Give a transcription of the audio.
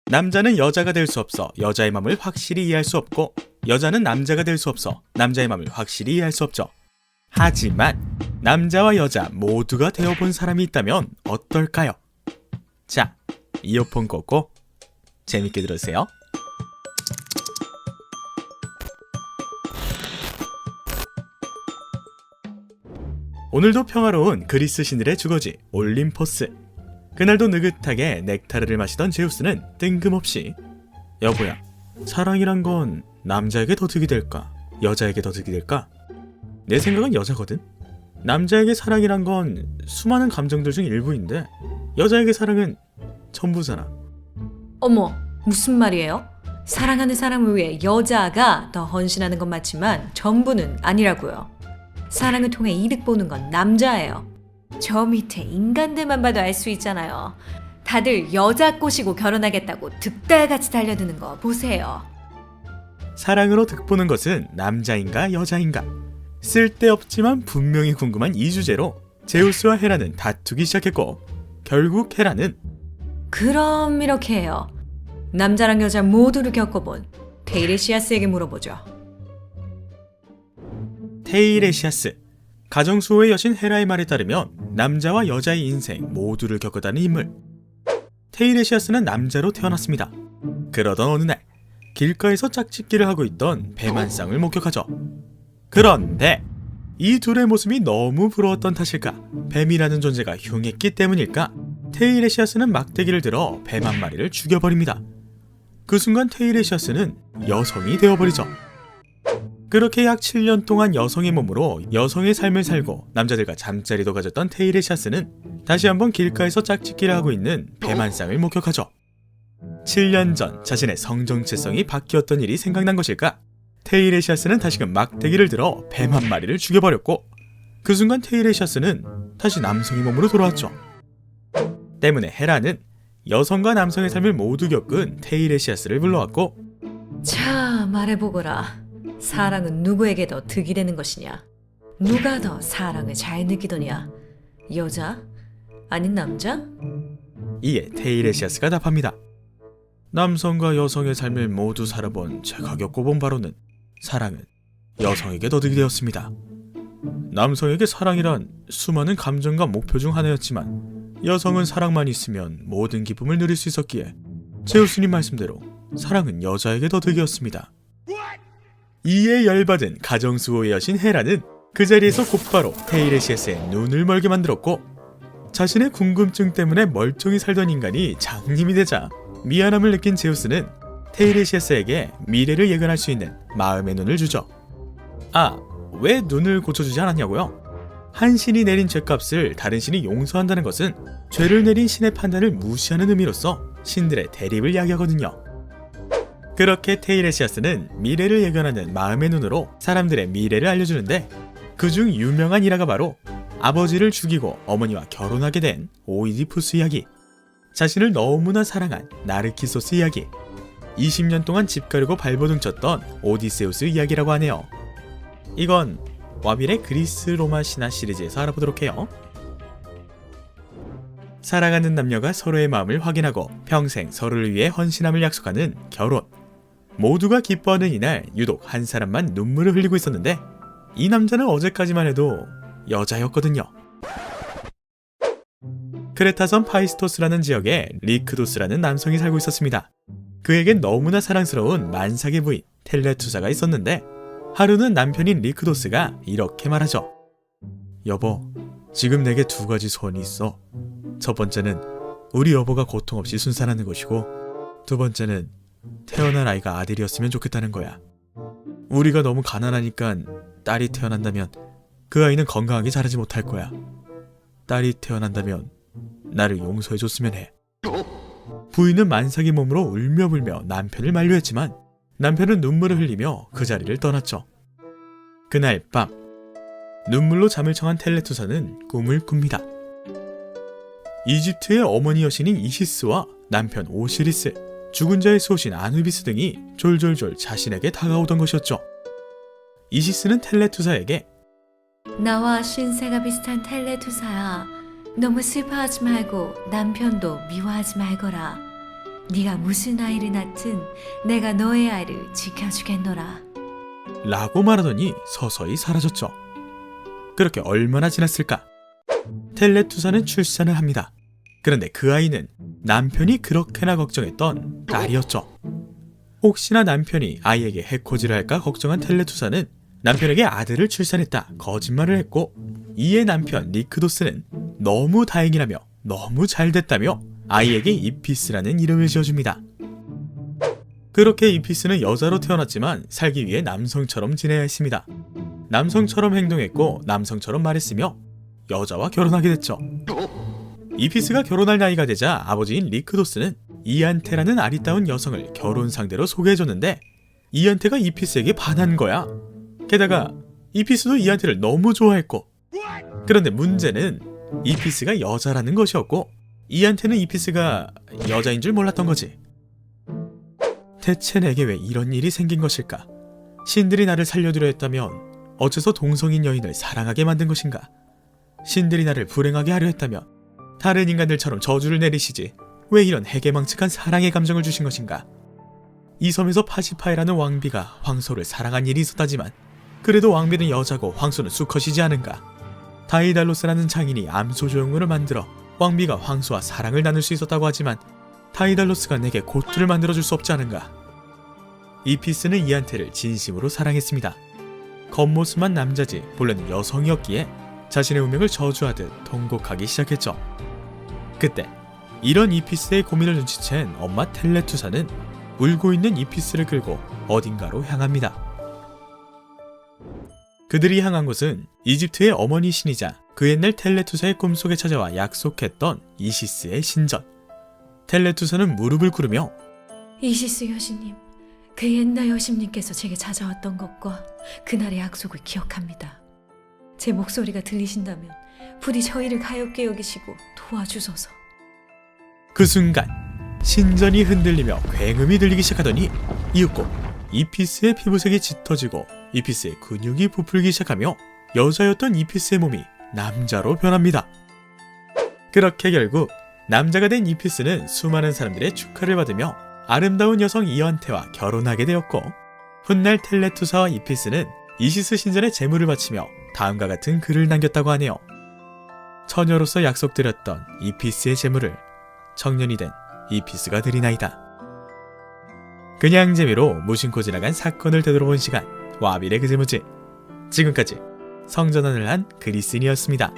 남자는 여자가 될 수 없어 여자의 마음을 확실히 이해할 수 없고, 여자는 남자가 될 수 없어 남자의 마음을 확실히 이해할 수 없죠. 하지만 남자와 여자 모두가 되어본 사람이 있다면 어떨까요? 자, 이어폰 꽂고 재밌게 들으세요. 오늘도 평화로운 그리스 신들의 주거지 올림포스. 그날도 느긋하게 넥타르를 마시던 제우스는 뜬금없이 여보야, 사랑이란 건 남자에게 더 득이 될까? 여자에게 더 득이 될까? 내 생각은 여자거든? 남자에게 사랑이란 건 수많은 감정들 중 일부인데 여자에게 사랑은 전부잖아. 어머, 무슨 말이에요? 사랑하는 사람을 위해 여자가 더 헌신하는 건 맞지만 전부는 아니라고요. 사랑을 통해 이득 보는 건 남자예요. 저 밑에 인간들만 봐도 알 수 있잖아요. 다들 여자 꼬시고 결혼하겠다고 득달같이 달려드는 거 보세요. 사랑으로 득보는 것은 남자인가 여자인가? 쓸데없지만 분명히 궁금한 이 주제로 제우스와 헤라는 다투기 시작했고, 결국 헤라는 그럼 이렇게 해요. 남자랑 여자 모두를 겪어본 테이레시아스에게 물어보죠. 테이레시아스, 가정수호의 여신 헤라의 말에 따르면 남자와 여자의 인생 모두를 겪었다는 인물. 테이레시아스는 남자로 태어났습니다. 그러던 어느 날 길가에서 짝짓기를 하고 있던 뱀한쌍을 목격하죠. 그런데 이 둘의 모습이 너무 부러웠던 탓일까, 뱀이라는 존재가 흉했기 때문일까, 테이레시아스는 막대기를 들어 뱀 한 마리를 죽여버립니다. 그 순간 테이레시아스는 여성이 되어버리죠. 그렇게 약 7년 동안 여성의 몸으로 여성의 삶을 살고 남자들과 잠자리도 가졌던 테이레시아스는 다시 한번 길가에서 짝짓기를 하고 있는 뱀 한 쌍을 목격하죠. 7년 전 자신의 성정체성이 바뀌었던 일이 생각난 것일까, 테이레시아스는 다시금 막대기를 들어 뱀 한 마리를 죽여버렸고, 그 순간 테이레시아스는 다시 남성의 몸으로 돌아왔죠. 때문에 헤라는 여성과 남성의 삶을 모두 겪은 테이레시아스를 불러왔고, 자, 말해보거라. 사랑은 누구에게 더 득이 되는 것이냐? 누가 더 사랑을 잘 느끼더냐? 여자? 아닌 남자? 이에 테이레시아스가 답합니다. 남성과 여성의 삶을 모두 살아본 제가 겪어본 바로는 사랑은 여성에게 더 득이 되었습니다. 남성에게 사랑이란 수많은 감정과 목표 중 하나였지만 여성은 사랑만 있으면 모든 기쁨을 누릴 수 있었기에 제우스님 말씀대로 사랑은 여자에게 더 득이었습니다. 이에 열받은 가정수호의 여신 헤라는 그 자리에서 곧바로 테이레시아스의 눈을 멀게 만들었고, 자신의 궁금증 때문에 멀쩡히 살던 인간이 장님이 되자 미안함을 느낀 제우스는 테이레시아스에게 미래를 예견할 수 있는 마음의 눈을 주죠. 아, 왜 눈을 고쳐주지 않았냐고요? 한 신이 내린 죄값을 다른 신이 용서한다는 것은 죄를 내린 신의 판단을 무시하는 의미로서 신들의 대립을 야기하거든요. 그렇게 테이레시아스는 미래를 예견하는 마음의 눈으로 사람들의 미래를 알려주는데, 그중 유명한 일화가 바로 아버지를 죽이고 어머니와 결혼하게 된 오이디푸스 이야기, 자신을 너무나 사랑한 나르키소스 이야기, 20년 동안 집 가려고 발버둥 쳤던 오디세우스 이야기라고 하네요. 이건 와빌의 그리스 로마 신화 시리즈에서 알아보도록 해요. 사랑하는 남녀가 서로의 마음을 확인하고 평생 서로를 위해 헌신함을 약속하는 결혼. 모두가 기뻐하는 이날 유독 한 사람만 눈물을 흘리고 있었는데, 이 남자는 어제까지만 해도 여자였거든요. 크레타섬 파이스토스라는 지역에 리크도스라는 남성이 살고 있었습니다. 그에겐 너무나 사랑스러운 만삭의 부인 텔레투사가 있었는데, 하루는 남편인 리크도스가 이렇게 말하죠. 여보, 지금 내게 두 가지 소원이 있어. 첫 번째는 우리 여보가 고통 없이 순산하는 것이고, 두 번째는 태어날 아이가 아들이었으면 좋겠다는 거야. 우리가 너무 가난하니까 딸이 태어난다면 그 아이는 건강하게 자라지 못할 거야. 딸이 태어난다면 나를 용서해줬으면 해. 부인은 만삭의 몸으로 울며불며 남편을 만류했지만 남편은 눈물을 흘리며 그 자리를 떠났죠. 그날 밤, 눈물로 잠을 청한 텔레투사는 꿈을 꿉니다. 이집트의 어머니 여신인 이시스와 남편 오시리스, 죽은 자의 수호신 아누비스 등이 졸졸졸 자신에게 다가오던 것이었죠. 이시스는 텔레투사에게 나와 신세가 비슷한 텔레투사야. 너무 슬퍼하지 말고 남편도 미워하지 말거라. 네가 무슨 아이를 낳든 내가 너의 아이를 지켜주겠노라. 라고 말하더니 서서히 사라졌죠. 그렇게 얼마나 지났을까? 텔레투사는 출산을 합니다. 그런데 그 아이는 남편이 그렇게나 걱정했던 딸이었죠. 혹시나 남편이 아이에게 해코지를 할까 걱정한 텔레투사는 남편에게 아들을 출산했다 거짓말을 했고, 이에 남편 리크도스는 너무 다행이라며 너무 잘됐다며 아이에게 이피스라는 이름을 지어줍니다. 그렇게 이피스는 여자로 태어났지만 살기 위해 남성처럼 지내야 했습니다. 남성처럼 행동했고 남성처럼 말했으며 여자와 결혼하게 됐죠. 이피스가 결혼할 나이가 되자 아버지인 리크도스는 이안테라는 아리따운 여성을 결혼 상대로 소개해줬는데 이안테가 이피스에게 반한 거야. 게다가 이피스도 이안테를 너무 좋아했고, 그런데 문제는 이피스가 여자라는 것이었고 이안테는 이피스가 여자인 줄 몰랐던 거지. 대체 내게 왜 이런 일이 생긴 것일까? 신들이 나를 살려두려 했다면 어째서 동성인 여인을 사랑하게 만든 것인가? 신들이 나를 불행하게 하려 했다면 다른 인간들처럼 저주를 내리시지 왜 이런 해괴망측한 사랑의 감정을 주신 것인가? 이 섬에서 파시파이라는 왕비가 황소를 사랑한 일이 있었다지만 그래도 왕비는 여자고 황소는 수컷이지 않은가? 다이달로스라는 장인이 암소 조형물을 만들어 왕비가 황소와 사랑을 나눌 수 있었다고 하지만 다이달로스가 내게 고투를 만들어줄 수 없지 않은가? 이피스는 이안테를 진심으로 사랑했습니다. 겉모습만 남자지 본래는 여성이었기에 자신의 운명을 저주하듯 통곡하기 시작했죠. 그때 이런 이피스의 고민을 눈치챈 엄마 텔레투사는 울고 있는 이피스를 끌고 어딘가로 향합니다. 그들이 향한 곳은 이집트의 어머니 신이자 그 옛날 텔레투사의 꿈속에 찾아와 약속했던 이시스의 신전. 텔레투사는 무릎을 꿇으며 이시스 여신님, 그 옛날 여신님께서 제게 찾아왔던 것과 그날의 약속을 기억합니다. 제 목소리가 들리신다면 부디 저희를 가엾게 여기시고 도와주소서. 그 순간 신전이 흔들리며 굉음이 들리기 시작하더니 이윽고 이피스의 피부색이 짙어지고 이피스의 근육이 부풀기 시작하며 여자였던 이피스의 몸이 남자로 변합니다. 그렇게 결국 남자가 된 이피스는 수많은 사람들의 축하를 받으며 아름다운 여성 이안테와 결혼하게 되었고, 훗날 텔레투사와 이피스는 이시스 신전에 제물을 바치며 다음과 같은 글을 남겼다고 하네요. 처녀로서 약속드렸던 이피스의 제물을 청년이 된 이피스가 드리나이다. 그냥 재미로 무심코 지나간 사건을 되돌아본 시간, 와빌의 그제무지. 지금까지 성전환을 한 그리스인이었습니다.